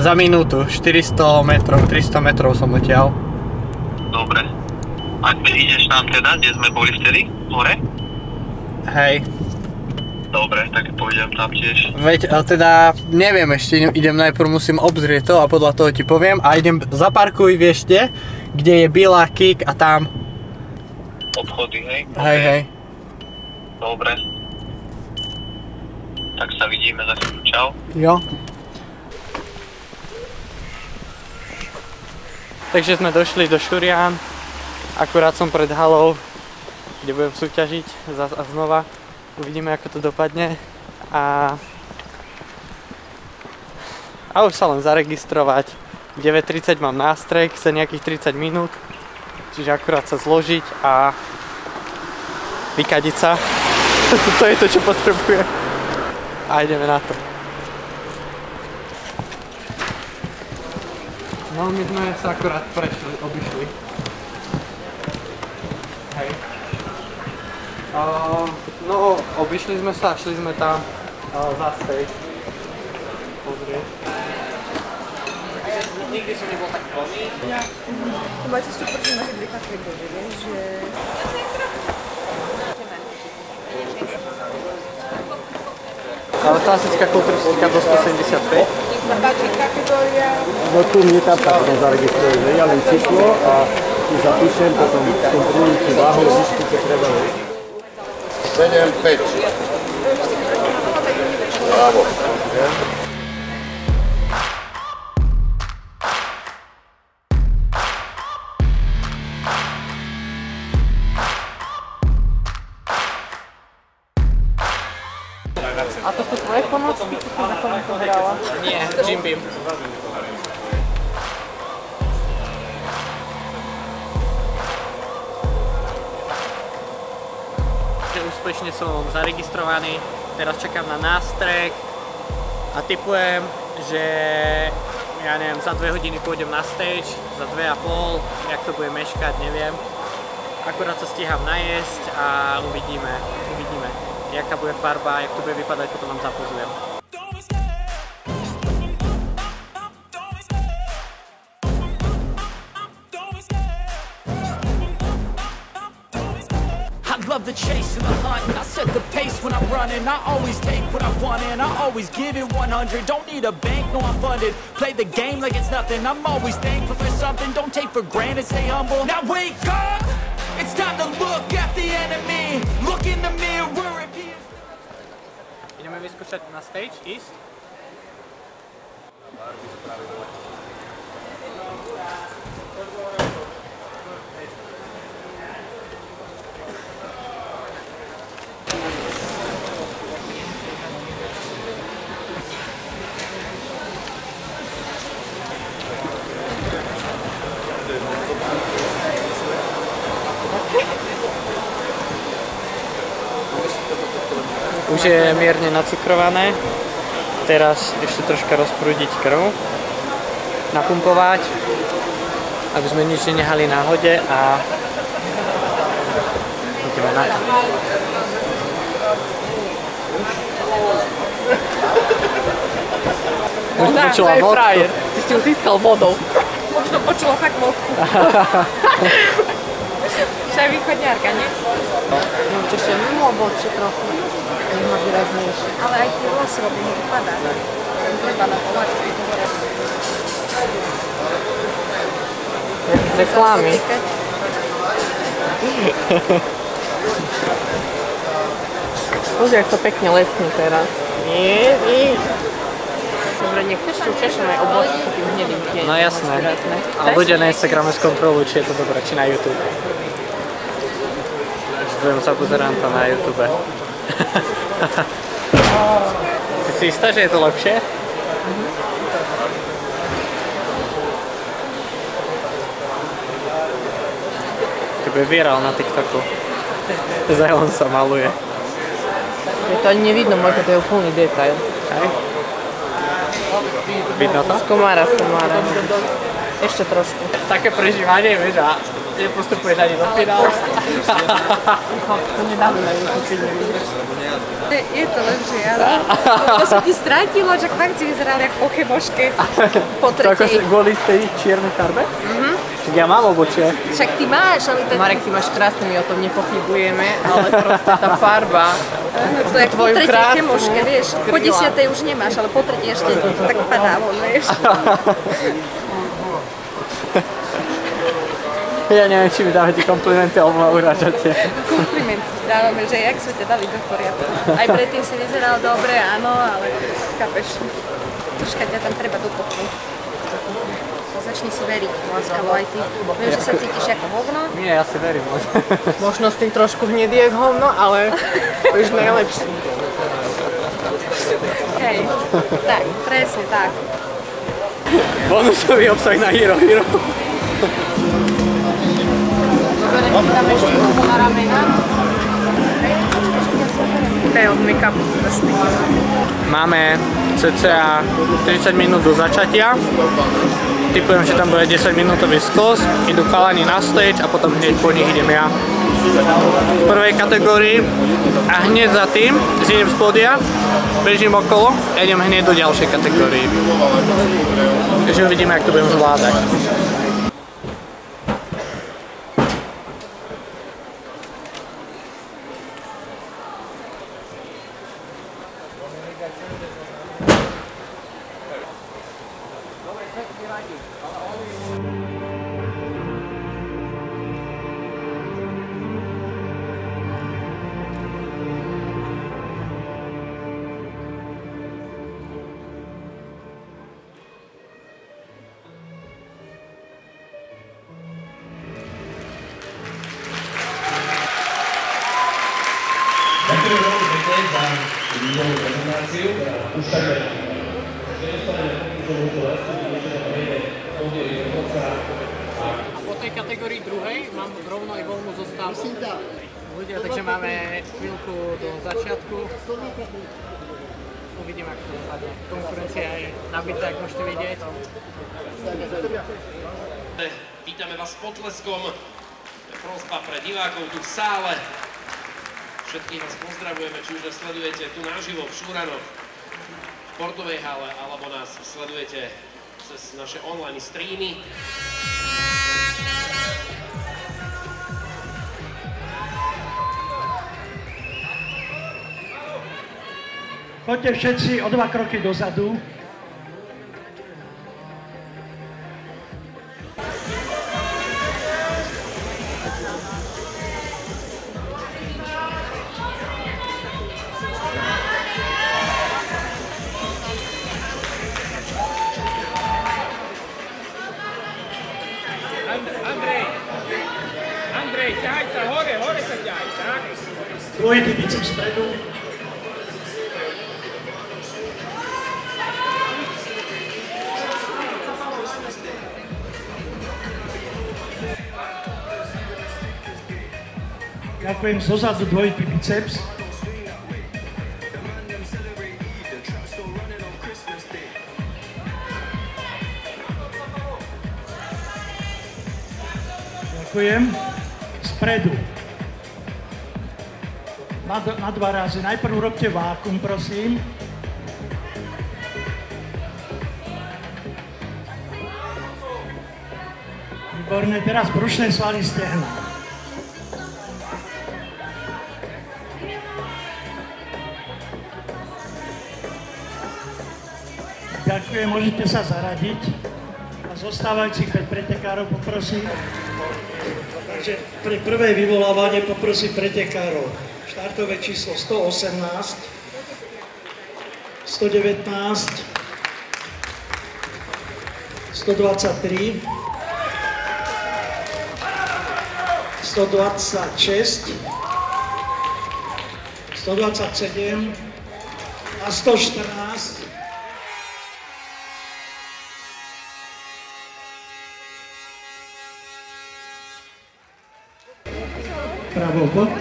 Za minútu, 400 metrov, 300 metrov som odtiaľ. Dobre. A ideš tam teda, kde sme boli vtedy? Hore? Hej. Dobre, tak pôjdem tam tiež. Veď, teda, neviem ešte, idem najprv, musím obzrieť to a podľa toho ti poviem. A idem, zaparkuj, vieš kde je Billa, Kik a tam. Obchody, hej? Hej, hej. Dobre. Tak sa vidíme za chvíľu, čau. Jo. Takže sme došli do Šurian. Akurát som pred halou, kde budem súťažiť zas a znova. Uvidíme, ako to dopadne. A už sa len zaregistrovať. 9:30 mám nástrek, chce nejakých 30 minút. Čiže akurát sa zložiť a vykadiť sa. To je to, čo potrebujem. A ideme na to. No, my sme sa akurát obišli. Hej. No, obišli sme sa a šli sme tam za stage. Pozrieť. Nikdy som nebol tak plný. To máte super, že máte dve kategórie, vieš, že... Ale klasická kulturistika do 175. No tu mne tam sa potom zaregistruje, že ja len číslo a tu zapíšem, potom kontrolujem si váhu, výšku, čo treba. 7, 5. Bravo. A to sú tvoje ponožky, čo si na koľko hrala? Nie, Jim Beam. Úspešne som zaregistrovaný, teraz čakám na nástrek a tipujem, že ja neviem, za 2 hodiny pôjdem na stage, za 2,5, jak to bude meškať, neviem. Akurát sa stíham najesť a uvidíme, jaká bude farba, jak to bude vypadať, potom vám zapozujem. Love the chase and the hunt, and I set the pace when I'm running. I always take what I want and I always give it 100. Don't need a bank, no I'm funded. Play the game like it's nothing. I'm always thankful for something. Don't take for granted, stay humble. Now wake up, it's time to look at the enemy. Look in the mirror. Ideme vyskúšať na stage, ísť? Už je mierne nacukrované, teraz ešte troška rozprúdiť krv, napumpovať, aby sme nič nenehali náhode a ideme na to. Už počula vodku. Ty si ju získal vodou. Možno počula fakt vodku. Že aj východňárka, nie? No, čiže mimo obočie trochu. Má výraznejšie. Ale aj tie vlasy robí mi vypadá. Treba na povačku. Reklamy. Pozri, jak to pekne letkne teraz. Nie, nie. Dobre, nechceš tú češenú aj obložiť sa tým hnedým tieň. No jasné. A ľudia na Instagrame skontrolujú, či je to dobré, či na YouTube. Budem sa pozerať to na YouTube. Si si istá, že je to lepšie? To bude virál na TikToku. Zajlon sa maluje. Je to ani nevidno, možno to je úplný detail. Hej? Vidno to? Z komára. Ešte trošku. Také prežívanie, vieš, a nepostupuješ ani do finále. To nedávno je to lepšie, ale to sa ti strátilo, že fakt si vyzeral jak po chemoške po tretej. Kvôli tej čiernej farbe? Však ja mám obočie. Však ty máš, ale tak... Marek, ty máš krásne, my o tom nepochybujeme, ale proste tá farba, to je po tretej chemoške, vieš. Po 10. už nemáš, ale po tretej ešte tak padá von, vieš. Ja neviem, či mi dávate komplimenty, alebo ma urážate. Komplimenty dávame, že jak sme ťa dali do poriadku. Aj predtým si vyzeral dobre, áno, ale chápeš, troška ťa tam treba dopoknúť. Začni si veriť, láskavo, aj ty. Viem, že sa cítiš ako hovno. Nie, ja si verím. možno s tým trošku hnedý jak hovno, ale to už najlepšie. Hej, tak, presne tak. Bonusový obsah na Hero. Dáme ešte ruku na ramena. To je od make-upu sa špíka. Máme cca 30 minút do začatia. Typujem, že tam bude 10 minútový skos. Idú chalani na stage a potom hneď po nich idem ja. V prvej kategórii a hneď za tým zidem z pódia, bežím okolo a idem hneď do ďalšej kategórii. Takže uvidíme, jak to budem zvládať. Ďakujem veľmi pekne za výbornú prezentáciu. Už takmer Po tej kategórii druhej mám rovno aj voľnú zostavu. Ľudia, takže máme chvíľku do začiatku. Uvidíme, ako to dopadne. Konkurencia je nabitá, ako môžete vidieť. Vítame vás s potleskom. Prosba pre divákov tu v sále. Všetkých vás pozdravujeme, či už nás sledujete tu naživo v Šúranoch, v športovej hale, alebo nás sledujete cez naše online streamy. Choďte všetci o 2 kroky dozadu. Andrej, ťahaj sa hore sa ťahaj, tak? Dvojitý biceps spredu. Ďakujem, zozadu dvojitý biceps. Ďakujem. Spredu. Na 2 razy. Najprv urobte vákum, prosím. Výborné. Teraz brušné svaly stehna. Ďakujem, môžete sa zaradiť. A zostávajúcich 5 pretekárov poprosím. Takže pri prvé vyvolávanie poprosím pretekárov. Štartové číslo 118, 119, 123, 126, 127 a 114. Pravou bok.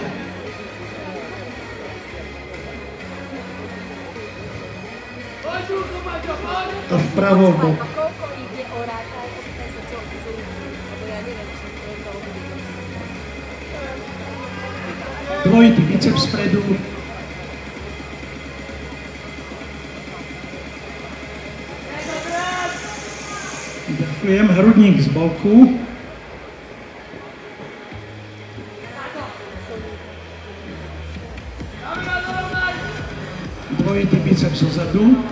A vpravo bok. dvojitý biceps spredu. Ďakujem, hrudník z boku. Dvojitý biceps zozadu.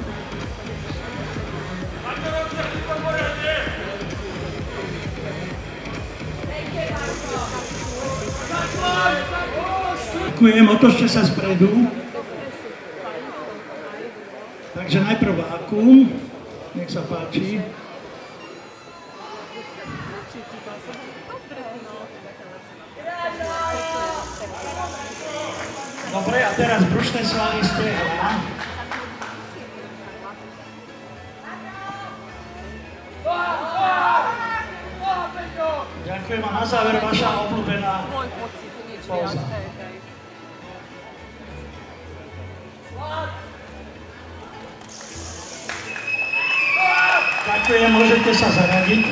Ďakujem, otočte sa spredu. Takže najprv vákuum, nech sa páči. Dobre, a teraz brušné svaly stehna. Ďakujem a na záver vaša obľúbená póza. Ďakujem, môžete sa zaradiť.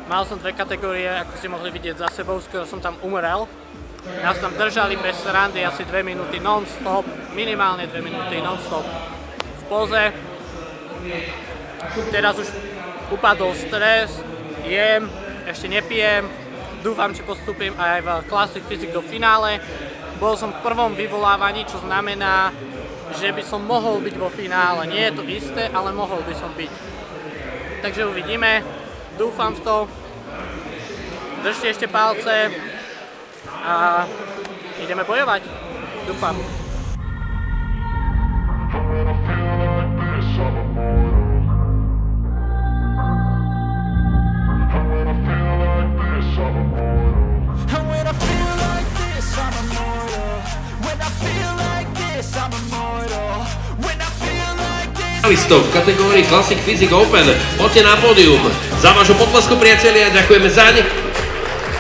Mal som dve kategórie, ako ste mohli vidieť za sebou, skoro som tam umrel. Nás tam držali bez srandy asi 2 minúty non-stop, minimálne 2 minúty non-stop v poze. Teraz už upadol stres, jem, ešte nepijem, dúfam, že postúpim aj v Classic Physique do finále. Bol som v prvom vyvolávaní, čo znamená, že by som mohol byť vo finále. Nie je to isté, ale mohol by som byť. Takže uvidíme. Dúfam v to, držte ešte palce a ideme bojovať. Dúfam. Finalistov v kategórii Classic Physique Open. Poďte na pódium. Za vášho potlesku, priatelia, ďakujeme zaň.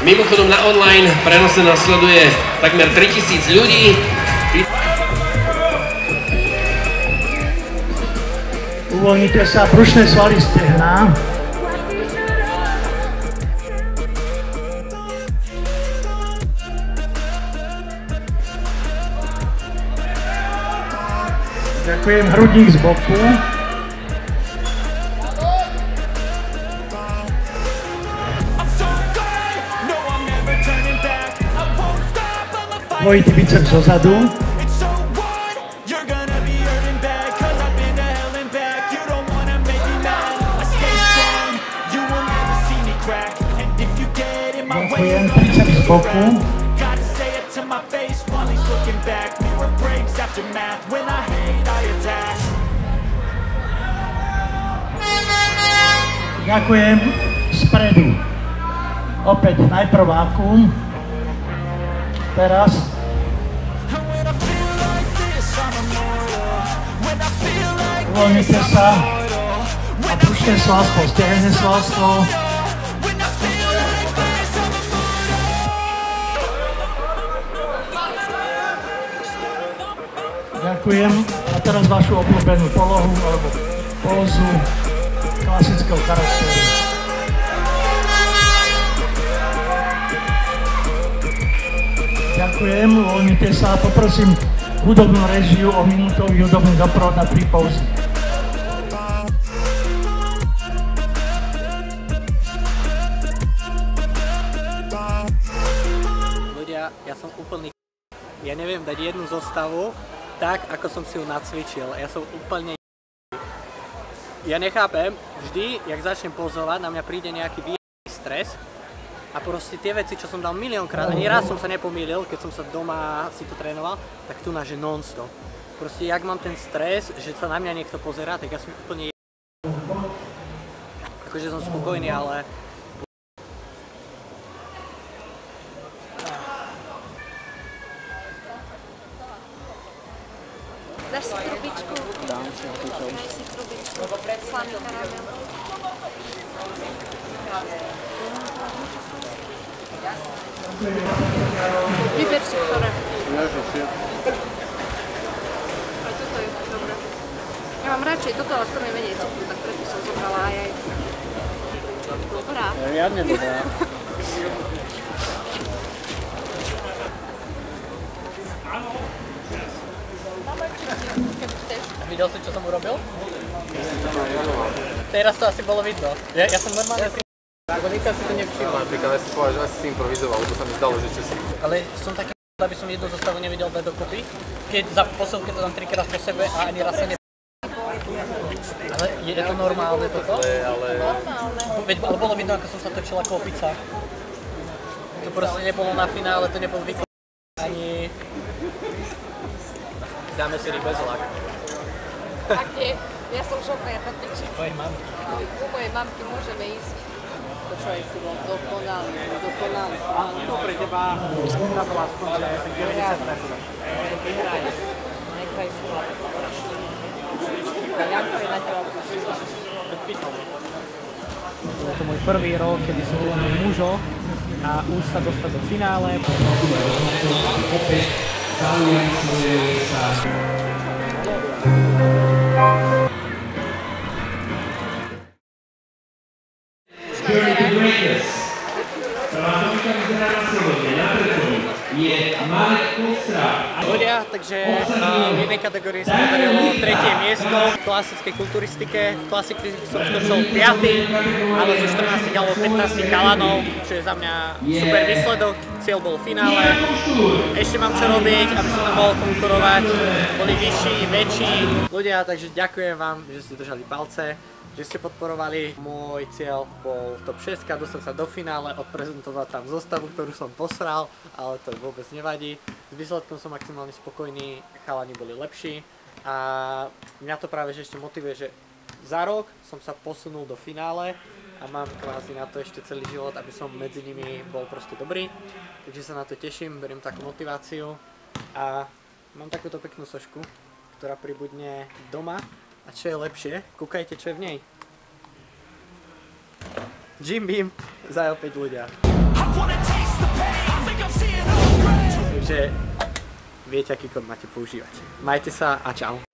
Mimochodom na online prenose nás sleduje takmer 3000 ľudí. Uvoľnite sa, brušné svaly stehna. Ďakujem, hrudník z boku. Dvojitý biceps zozadu. Ďakujem, biceps z boku. Ďakujem, spredu. Opäť najprv vákuum. Teraz. Uvoľnite sa a brušné svalstvo, stehné svalstvo. Ďakujem. A teraz vašu obľúbenú polohu alebo pózu klasického charakteru. Ďakujem, uvoľnite sa a poprosím hudobnú režiu o minútový hudobný doprovod na 3 pózy. Ľudia, ja som úplný. Ja neviem dať jednu zostavu tak, ako som si ju nacvičil. Ja som úplne. Ja nechápem, vždy, jak začnem pozovať, na mňa príde nejaký výrazný stres a proste tie veci, čo som dal miliónkrát, ani raz som sa nepomýlil, keď som sa doma si to trénoval, tak tu náže non-stop. Proste, jak mám ten stres, že sa na mňa niekto pozerá, tak ja som úplne akože som spokojný, ale dáš si trubičku? Dám si trubičku. Daj si trubičku. Slaný karamel. Vyber si, ktoré. Aj toto je dobré. Ja mám radšej toto, ale v tom je menej cukru, tak preto som zobrala aj. Dobrá. riadne dobrá. Videl si, čo som urobil? Teraz to asi bolo vidno. Ja som normálne si... Ako nikto si to nevšimol, napríklad ja si povedal, že asi si improvizoval, lebo sa mi zdalo, že čo si... Ale som taký, aby som jednu zostavu nevidel dať dokopy, keď za posilke to dám 3-krát po sebe a ani raz sa ne... Ale je to normálne toto? Ale... Ale bolo vidno, ako som sa točila ako opica. To proste nebolo na finále, to nebol výkon ani... Dáme si rybezlak. Tak nie, ja som šofér, to piči. Tvojej mamky. U mojej mamky môžeme ísť. To človek si bol dokonalý. A to pre teba tá bola aspoň, že 90%. Vyhraješ. Nechaj si hlavne. A Janko je na teba Bol to môj prvý rok, kedy som bol mužo a už sa dostal do finále. Security Breakers. Prvá novinka vyzerá následovne. Na prechodí je Marek Kostra. Ľudia, takže v jednej kategórii sa podarilo 3. miesto v klasickej kulturistike. V Classic Physics som skočil 5. ale zo 14 alebo 15 chalanov, čo je za mňa super výsledok. Cieľ bol v finále. Ešte mám čo robiť, aby som tam mohol konkurovať. Boli vyšší, väčší. Ľudia, takže ďakujem vám, že ste držali palce, že ste podporovali. Môj cieľ bol top 6, dostať sa do finále, odprezentovať tam zostavu, ktorú som posral, ale to vôbec nevadí. S výsledkom som maximálne spokojný, chalani boli lepší a mňa to práve že ešte motivuje, že za rok som sa posunul do finále a mám kvázi na to ešte celý život, aby som medzi nimi bol proste dobrý. Takže sa na to teším, beriem takú motiváciu a mám takúto peknú sošku, ktorá pribudne doma. A čo je lepšie, kúkajte, čo je v nej. Jim Beam za opäť ľudia. Takže viete, aký kód máte používať. Majte sa a čau.